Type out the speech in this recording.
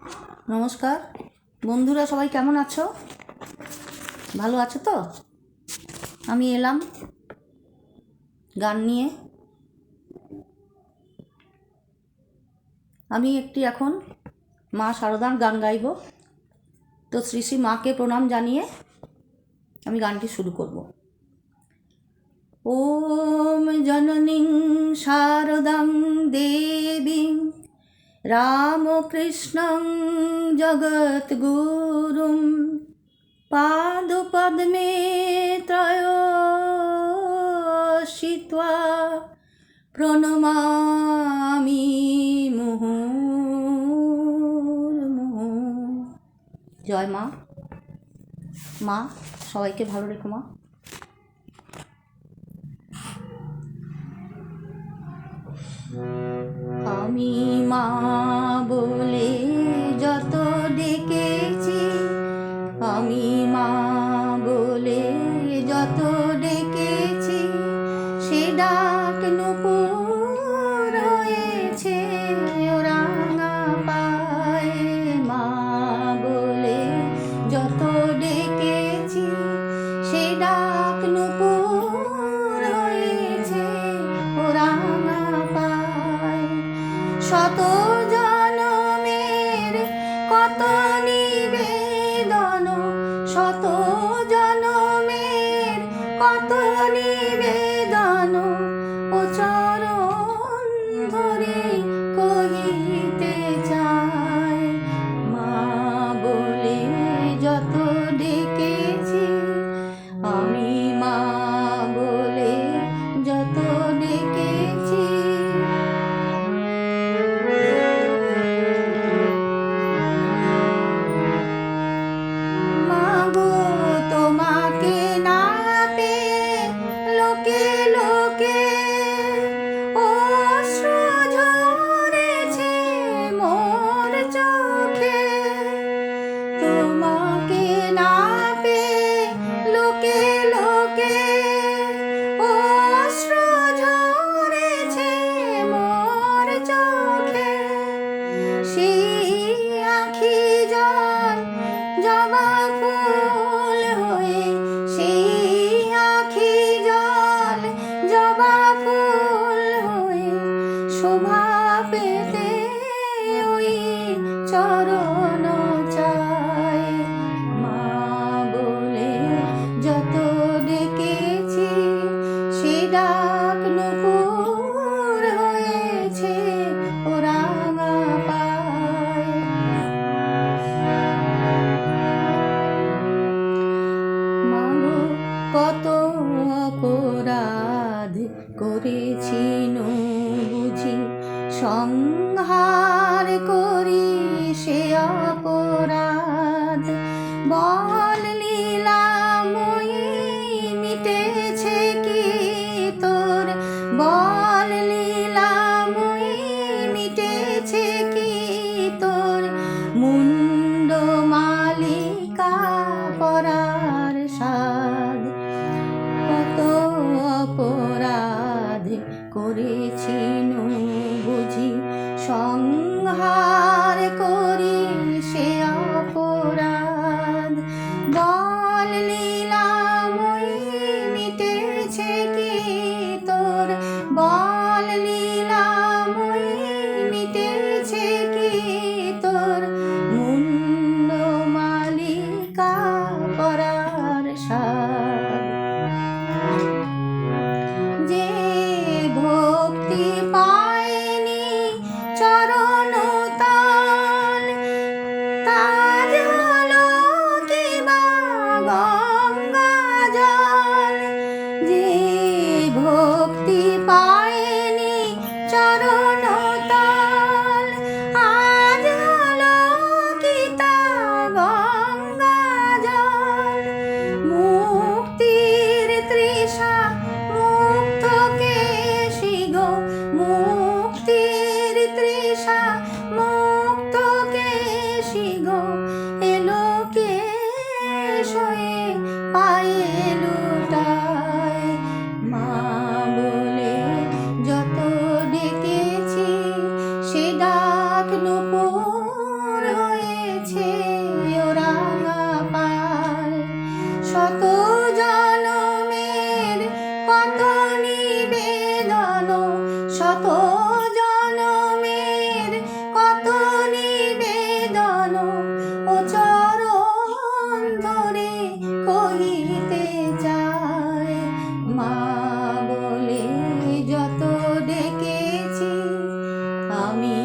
নমস্কার বন্ধুরা, সবাই কেমন আছো? ভালো আছো তো? আমি এলাম গান নিয়ে। আমি একটি এখন মা শারদার গান গাইব। তো শ্রী শ্রী মাকে প্রণাম জানিয়ে আমি গানটি শুরু করব। ওম জননীং শারদাং দেবীং রামকৃষ্ণং জগদ্গুরুং পাদপদ্মে ত্রয়োষিত্বা প্রণমামি মুহুর্মুহুঃ। জয় মা। মা সবাইকে ভালো রেখো মা। আমি মা বলে যত ডেকেছি, আমি মা বলে যত ডেকেছি, সে ডাক নূপুর হয়েছে রাঙা পায়ে। মা বলে যত ডেকেছি, সে ডাক নূপুর হয়েছে রাঙা পায়ে। শত জনমের কত নিবেদন, শত জনমের কত নিবেদন, ও চরণ ধরে কহিতে চায়। মা বলে যত ডেকেছি, আমি মা বলে যত ডেকেছি। মাগো তোমাকে না পেয়ে লোকে লোকে অশ্রু ঝরেছে মোর চোখে। তোমাকে না পেয়ে লোকে লোকে অশ্রু ঝরেছে মোর চোখে। সেই আঁখি জল জবা ফুল হয়ে, সেই আঁখি জল জবা ফুল হয়ে শোভা পেতে ওই চরণ চায়। মা বলে যত ডেকেছি, সে ডাক নূপুর হয়েছে ও রাঙা পায়ে। মাগো কত অপরাধ করেছি বুঝি, সংহার করি সে অপরাধ। বল লীলাময়ী মিটেছে কি তোর, বল লীলাময়ী মিটেছে কি তোর, মুন্ড মালিকা পরার সাধ। কত অপরাধ করেছি বুঝি, সংহার করি সে অপরাধ। বল লীলাময়ী মিটেছে কি তোর, বল লীলাময়ী মিটেছে কি তোর, মুন্ড মালিকা পরার সাধ। যে ভক্তি পায়নি চরণ তাল, তাজ হলো কি বা গঙ্গা জল। যে ভক্তি পায়নি চরণ তাল, আজ হলো কি তা গঙ্গা জল। মুক্তির তৃষা মুক্তকে শিগো, মুক্তির তৃষা মুক্তকে শিগো, এলো কে শোয়ে পায়ে লুটায়। মা বলে যত ডেকেছি, সে ডাক নূপুর হয়ে ও চরণ ধরে কহিতে চায়, মা বলে যত ডেকেছি আমি